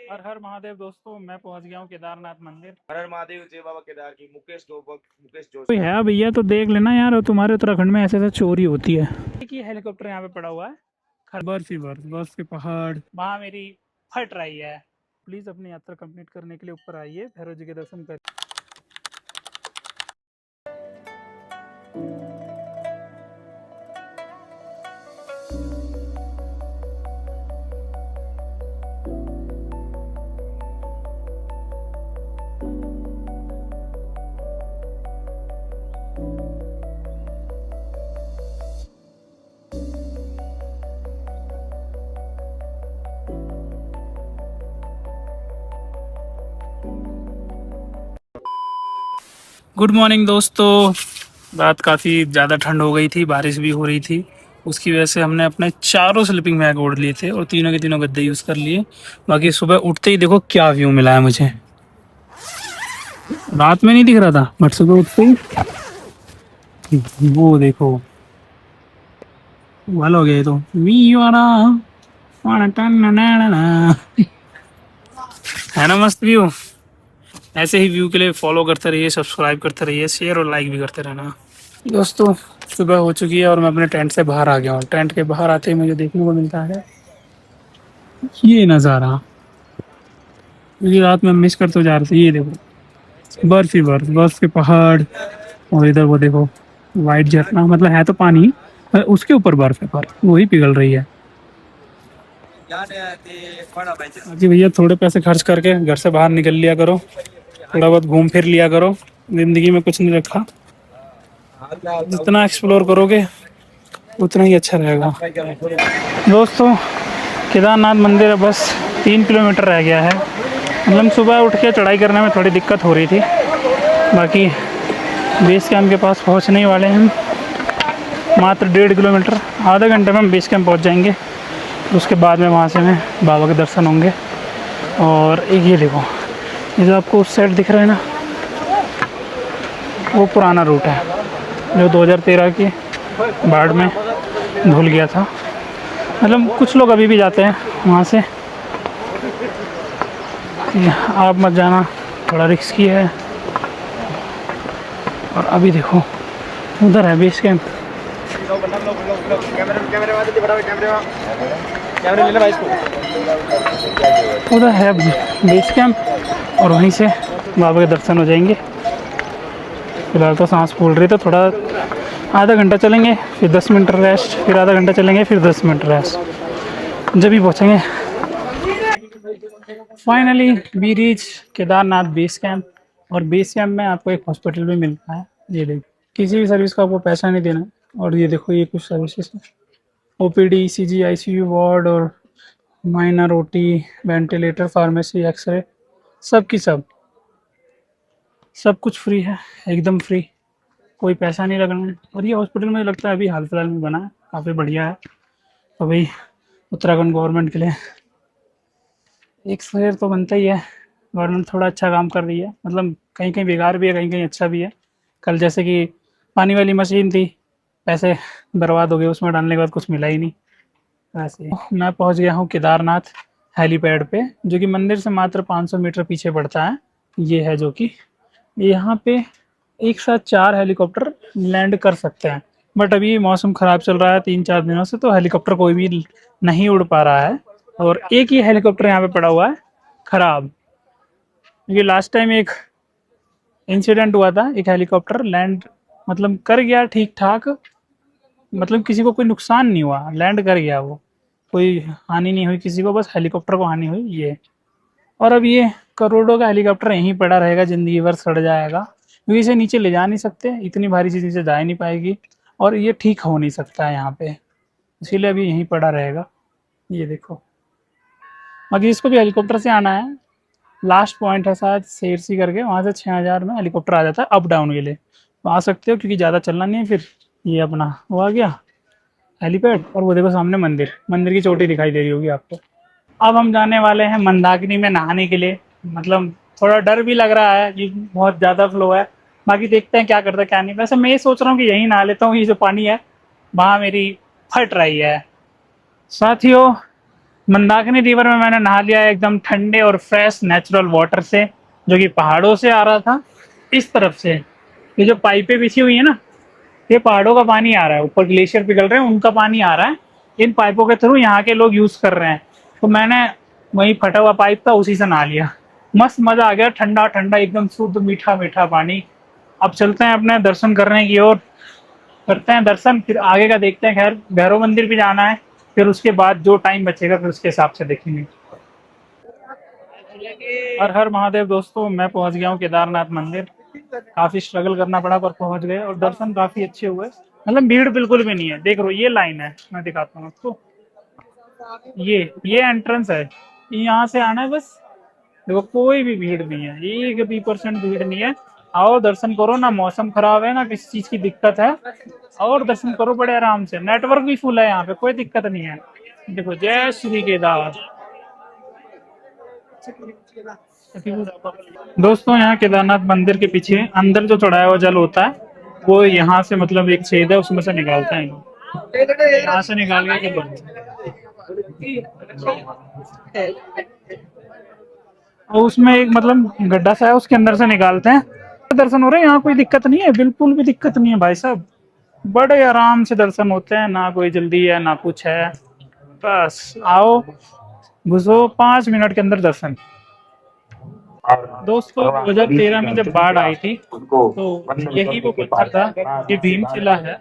हर हर महादेव दोस्तों, मैं पहुंच गया हूँ केदारनाथ मंदिर। हर हर महादेव जय बाबा केदार की। मुकेश कोई जोशी। है भैया तो देख लेना यार, और तुम्हारे उत्तराखंड में ऐसे ऐसे चोरी होती है। एक ही हेलीकॉप्टर यहाँ पे पड़ा हुआ है। बर्फ ही बर्फ, बर्फ के पहाड़, वहाँ मेरी फट रही है। प्लीज़ अपनी यात्रा कंप्लीट करने के लिए ऊपर आइए, भैरव जी के दर्शन करिए। गुड मॉर्निंग दोस्तों। रात काफ़ी ज़्यादा ठंड हो गई थी, बारिश भी हो रही थी। उसकी वजह से हमने अपने चारों स्लीपिंग बैग ओढ़ लिए थे और तीनों के तीनों गद्दे यूज़ कर लिए। बाकी सुबह उठते ही देखो क्या व्यू मिला है मुझे। रात में नहीं दिख रहा था बट सुबह उठते ही वो देखो, वाल हो गया ये तो। वी वाला है ना मस्त व्यू। ऐसे ही व्यू के लिए फॉलो करते रहिए, सब्सक्राइब करते रहिए, शेयर और लाइक भी करते रहना दोस्तों। सुबह हो चुकी है और मैं अपने टेंट से बाहर आ गया हूँ। टेंट के बाहर आते ही मुझे देखने को मिलता है ये नज़ारा, क्योंकि रात में मिस करते जा रहे थे। ये देखो बर्फ ही बर्फ, बर्फ के पहाड़, और इधर वो देखो वाइट झरना, मतलब है तो पानी पर उसके ऊपर बर्फ है, पर वही पिघल रही है। जी भैया, थोड़े पैसे खर्च करके घर से बाहर निकल लिया करो, थोड़ा बहुत घूम फिर लिया करो। जिंदगी में कुछ नहीं रखा, जितना एक्सप्लोर करोगे उतना ही अच्छा रहेगा दोस्तों। केदारनाथ मंदिर अब बस 3 किलोमीटर रह गया है। मतलब सुबह उठ के चढ़ाई करने में थोड़ी दिक्कत हो रही थी। बाकी बेस कैंप के पास पहुंचने ही वाले हैं। मात्र 1.5 किलोमीटर, आधे घंटे में हम बेस कैंप पहुंच जाएंगे। उसके बाद में वहाँ से मैं बाबा के दर्शन होंगे। और एक ये देखो, ये जो आपको उस साइड दिख रहा है ना, वो पुराना रूट है जो 2013 की बाढ़ में धुल गया था। मतलब कुछ लोग अभी भी जाते हैं वहाँ से। आप मत जाना, थोड़ा रिस्की है। और अभी देखो उधर है बेस कैंप। उधर है बेस कैंप और वहीं से बाबा के दर्शन हो जाएंगे। फिलहाल तो सांस फूल रही, तो थोड़ा आधा घंटा चलेंगे, फिर 10 मिनट रेस्ट, फिर आधा घंटा चलेंगे, फिर 10 मिनट रेस्ट, जब भी पहुँचेंगे। Finally we reach Kedarnath base camp. और बेस कैंप में आपको एक हॉस्पिटल भी मिलता है। ये देखो, किसी भी सर्विस का आपको पैसा नहीं देना। और ये देखो, ये कुछ सर्विसेज है, OPD, ECG, ICU वार्ड, और minor OT, ventilator, pharmacy, x ray, सब की सब कुछ फ्री है, एकदम फ्री, कोई पैसा नहीं लगना है। और ये हॉस्पिटल मुझे लगता है अभी हाल फिलहाल में बना है, काफ़ी बढ़िया है। तो भाई उत्तराखंड गवर्नमेंट के लिए एक शेर तो बनता ही है। गवर्नमेंट थोड़ा अच्छा काम कर रही है, मतलब कहीं कहीं बेकार भी है, कहीं कहीं अच्छा भी है। कल जैसे कि पानी वाली मशीन थी, पैसे बर्बाद हो गए उसमें डालने के बाद, कुछ मिला ही नहीं। वैसे मैं पहुंच गया हूं केदारनाथ हेलीपैड पे, जो कि मंदिर से मात्र 500 मीटर पीछे पड़ता है। ये है जो कि यहाँ पे एक साथ 4 हेलीकॉप्टर लैंड कर सकते हैं। बट अभी मौसम ख़राब चल रहा है 3-4 दिनों से, तो हेलीकॉप्टर कोई भी नहीं उड़ पा रहा है। और एक ही हेलीकॉप्टर यहाँ पे पड़ा हुआ है ख़राब, क्योंकि लास्ट टाइम एक इंसिडेंट हुआ था, एक हेलीकॉप्टर लैंड मतलब कर गया ठीक ठाक, मतलब किसी को कोई नुकसान नहीं हुआ, लैंड कर गया वो, कोई हानि नहीं हुई किसी को, बस हेलीकॉप्टर को हानि हुई ये। और अब ये करोड़ों का हेलीकॉप्टर यहीं पड़ा रहेगा, ज़िंदगी भर सड़ जाएगा, क्योंकि इसे नीचे ले जा नहीं सकते, इतनी भारी चीज़ नीचे जा ही नहीं पाएगी, और ये ठीक हो नहीं सकता है यहाँ पे, इसीलिए अभी यहीं पड़ा रहेगा। ये देखो, बाकी इसको भी हेलीकॉप्टर से आना है। लास्ट पॉइंट है शायद शेरसी करके, वहाँ से 6000 में हेलीकॉप्टर आ जाता है अप डाउन के लिए, तो आ सकते हो, क्योंकि ज़्यादा चलना नहीं है। फिर ये अपना वो आ गया हेलीपैड, और वो देखो सामने मंदिर, मंदिर की चोटी दिखाई दे रही होगी आपको। अब हम जाने वाले हैं मंदाकिनी में नहाने के लिए। मतलब थोड़ा डर भी लग रहा है कि बहुत ज़्यादा फ्लो है, बाकी देखते हैं क्या करता है क्या नहीं। वैसे मैं ये सोच रहा हूँ कि यहीं नहा लेता हूँ, ये जो पानी है वहाँ मेरी फट रही है। साथियों, मंदाकिनी रिवर में मैंने नहा लिया है एकदम ठंडे और फ्रेश नेचुरल वाटर से, जो कि पहाड़ों से आ रहा था इस तरफ से। ये जो पाइपें बिछी हुई है ना, ये पहाड़ों का पानी आ रहा है, ऊपर ग्लेशियर पिघल रहे हैं उनका पानी आ रहा है, इन पाइपों के थ्रू यहाँ के लोग यूज कर रहे हैं। तो मैंने वही फटा हुआ पाइप था उसी से नहा लिया, मस्त मजा आ गया, ठंडा ठंडा एकदम शुद्ध मीठा मीठा पानी। अब चलते हैं अपने दर्शन करने की ओर, करते हैं दर्शन, फिर आगे का देखते हैं। खैर भैरव मंदिर भी जाना है, फिर उसके बाद जो टाइम बचेगा फिर उसके हिसाब से देखेंगे। हर हर महादेव दोस्तों, मैं पहुंच गया हूँ केदारनाथ मंदिर। काफी स्ट्रगल करना पड़ा पर पहुंच गए, और दर्शन काफी अच्छे हुए, मतलब भीड़ बिल्कुल भी नहीं है। देख लो ये लाइन है, मैं दिखाता हूँ आपको, ये एंट्रेंस है, यहाँ से आना है बस। देखो कोई भी भीड़ नहीं है, 1% भीड़ नहीं है। आओ दर्शन करो, ना मौसम खराब है ना किसी चीज की दिक्कत है, और दर्शन करो बड़े आराम से। नेटवर्क भी फुल है यहाँ पे, कोई दिक्कत नहीं है। देखो जय श्री केदार। दोस्तों यहाँ केदारनाथ मंदिर के पीछे अंदर जो चढ़ाया हुआ जल होता है, वो यहाँ से मतलब एक छेद है उसमें से निकालते हैं, यहाँ से निकाल के और उसमें एक मतलब गड्ढा सा है, उसके अंदर से निकालते हैं। दर्शन हो रहे हैं, यहाँ कोई दिक्कत नहीं है, बिल्कुल भी दिक्कत नहीं है भाई साहब, बड़े आराम से दर्शन होते हैं, ना कोई जल्दी है ना कुछ है। बस आओ घुसो, 5 मिनट के अंदर दर्शन। दोस्तों 2013 में जब बाढ़ आई थी तो यही वो पत्थर था, ये भीमशिला है,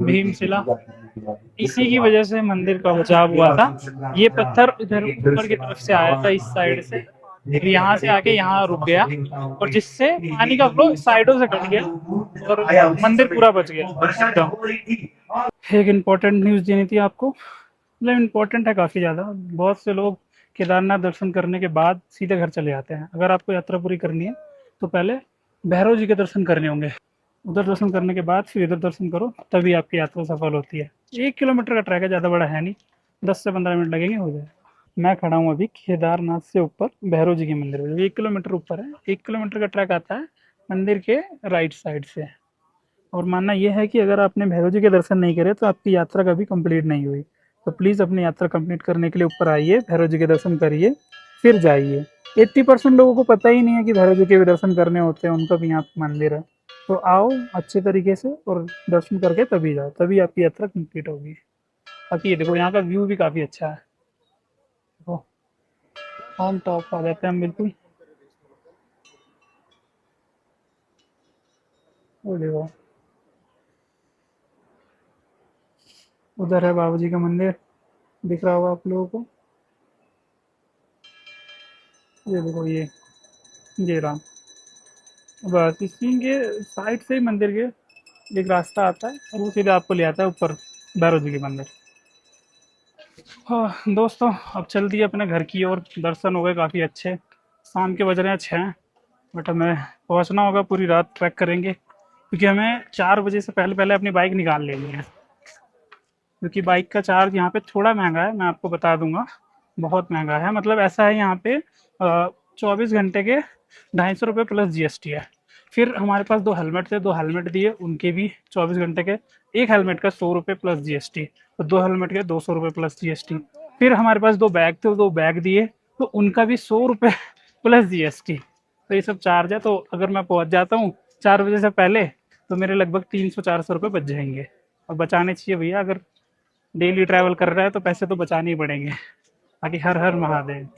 भीमशिला, इसी की वजह से मंदिर का बचाव हुआ था। ये पत्थर इधर ऊपर की तरफ से आया था इस साइड से, फिर यहाँ से आके यहाँ रुक गया, और जिससे पानी का फ्लो साइडों से कट गया और मंदिर पूरा बच गया। एक इम्पोर्टेंट न्यूज देनी थी आपको, मतलब इम्पोर्टेंट है काफ़ी ज़्यादा। बहुत से लोग केदारनाथ दर्शन करने के बाद सीधे घर चले जाते हैं। अगर आपको यात्रा पूरी करनी है तो पहले भैरव जी के दर्शन करने होंगे, उधर दर्शन करने के बाद फिर इधर दर्शन करो, तभी आपकी यात्रा सफल होती है। 1 किलोमीटर का ट्रैक है, ज़्यादा बड़ा है नहीं, 10 से 15 मिनट लगेंगे, हो जाए। मैं खड़ा हूँ अभी केदारनाथ से ऊपर भैरव जी के मंदिर में, 1 किलोमीटर ऊपर है। 1 किलोमीटर का ट्रैक आता है मंदिर के राइट साइड से, और मानना यह है कि अगर आपने भैरव जी के दर्शन नहीं करे तो आपकी यात्रा कभी कंप्लीट नहीं हुई। तो प्लीज़ अपनी यात्रा कंप्लीट करने के लिए ऊपर आइए, भैरव जी के दर्शन करिए, फिर जाइए। 80% लोगों को पता ही नहीं है कि भैरव जी के भी दर्शन करने होते हैं, उनका भी यहाँ मंदिर है। तो आओ अच्छे तरीके से और दर्शन करके तभी जाओ, तभी आपकी यात्रा कंप्लीट होगी। बाकी ये देखो यहाँ का व्यू भी काफ़ी अच्छा है। देखो ऑन टॉप आ जाते हैं हम बिल्कुल, वो देखो उधर है बाबा जी का मंदिर, दिख रहा होगा आप लोगों को। ये देखो ये रहा, बस इसी के साइड से ही मंदिर के एक रास्ता आता है और वो सीधे आपको ले आता है ऊपर भैरव जी के मंदिर। हाँ दोस्तों, अब चल दिए अपने घर की ओर। दर्शन हो गए काफ़ी अच्छे, शाम के बज रहे हैं 6, बट हमें पहुंचना होगा, पूरी रात ट्रैक करेंगे क्योंकि हमें 4 बजे से पहले पहले अपनी बाइक निकाल लेनी है, क्योंकि बाइक का चार्ज यहाँ पे थोड़ा महंगा है, मैं आपको बता दूंगा, बहुत महंगा है। मतलब ऐसा है यहाँ पे 24 घंटे के 250 रुपये प्लस GST है। फिर हमारे पास 2 हेलमेट थे, 2 हेलमेट दिए, उनके भी 24 घंटे के, एक हेलमेट का 100 रुपये प्लस GST, तो 2 हेलमेट के 200 रुपये प्लस GST। फिर हमारे पास 2 बैग थे, 2 बैग दिए, तो उनका भी 100 रुपये प्लस GST। तो ये सब चार्ज है। तो अगर मैं पहुँच जाता हूँ 4 बजे से पहले तो मेरे लगभग 300-400 रुपये बच जाएंगे, और बचाने चाहिए भैया, अगर डेली ट्रैवल कर रहा है तो पैसे तो बचाने ही पड़ेंगे। बाकी हर हर महादेव।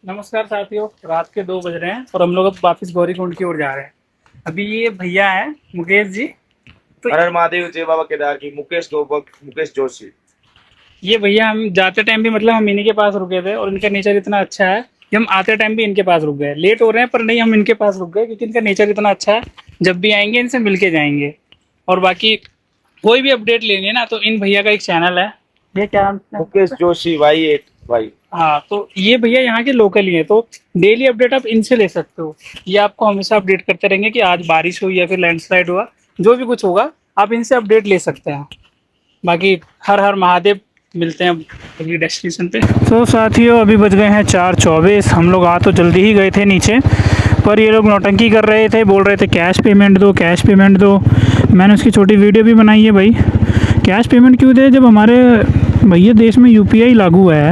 नमस्कार साथियों, रात के 2 बज रहे हैं और हम लोग अब वापस गौरीकुंड की ओर जा रहे हैं। अभी ये भैया है मुकेश जी, तो हर हर महादेव, जय बाबा केदार की। मुकेश जोशी। ये भैया हम जाते टाइम भी मतलब हम इन्हीं के पास रुके थे, और इनका नेचर इतना अच्छा है कि हम आते टाइम भी इनके पास रुक गए। लेट हो रहे हैं पर नहीं, हम इनके पास रुक गए क्योंकि इनका नेचर इतना अच्छा है, जब भी आएंगे इनसे मिल के जाएंगे। और बाकी कोई भी अपडेट लेनी है ना तो इन भैया का एक चैनल है, ये क्या नाम है? मुकेश जोशी भाई। हाँ, तो ये भैया यहाँ के लोकल ही है, तो डेली अपडेट आप इनसे ले सकते हो। ये आपको हमेशा अपडेट करते रहेंगे कि आज बारिश हुई या फिर लैंडस्लाइड हुआ, जो भी कुछ होगा आप इनसे अपडेट ले सकते हैं। बाकी हर हर महादेव, मिलते हैं अगली डेस्टिनेशन पे। तो साथियों अभी बज गए हैं 4:24। हम लोग आ तो जल्दी ही गए थे नीचे, पर ये लोग नौटंकी कर रहे थे, बोल रहे थे कैश पेमेंट दो, कैश पेमेंट दो। मैंने उसकी छोटी वीडियो भी बनाई है भाई। कैश पेमेंट क्यों दे जब हमारे भैया देश में यूपीआई लागू है,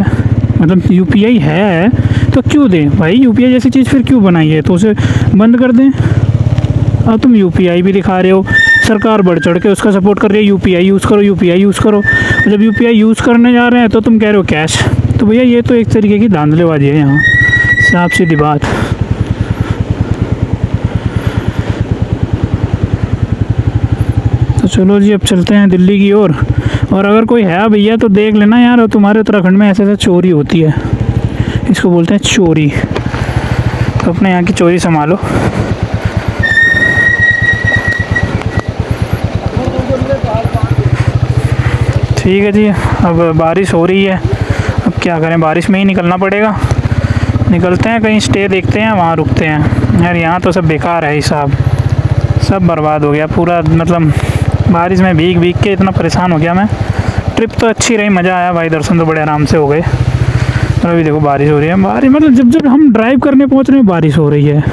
मतलब यूपीआई है तो क्यों दे भाई? यूपीआई जैसी चीज़ फिर क्यों बनाई है? तो उसे बंद कर दें। अब तुम यूपीआई भी दिखा रहे हो, सरकार बढ़ चढ़ के उसका सपोर्ट कर रही है, यूपीआई यूज़ करो, यूपीआई यूज़ करो। जब यूपीआई यूज़ करने जा रहे हैं तो तुम कह रहे हो कैश। तो भैया ये तो एक तरीके की धांधलेबाजी है यहाँ, साफ सीधी बात। तो चलो जी, अब चलते हैं दिल्ली की ओर। और अगर कोई है भैया तो देख लेना यार, और तुम्हारे उत्तराखंड में ऐसे ऐसे चोरी होती है, इसको बोलते हैं चोरी, तो अपने यहाँ की चोरी संभालो। ठीक है जी, अब बारिश हो रही है, अब क्या करें, बारिश में ही निकलना पड़ेगा। निकलते हैं कहीं, स्टे देखते हैं, वहाँ रुकते हैं। यार यहाँ तो सब बेकार है हिसाब, सब बर्बाद हो गया पूरा। मतलब बारिश में भीग भीग के इतना परेशान हो गया मैं। ट्रिप तो अच्छी रही, मज़ा आया भाई, दर्शन तो बड़े आराम से हो गए। और अभी देखो बारिश हो रही है। बारिश मतलब जब जब हम ड्राइव करने पहुँच रहे हैं बारिश हो रही है।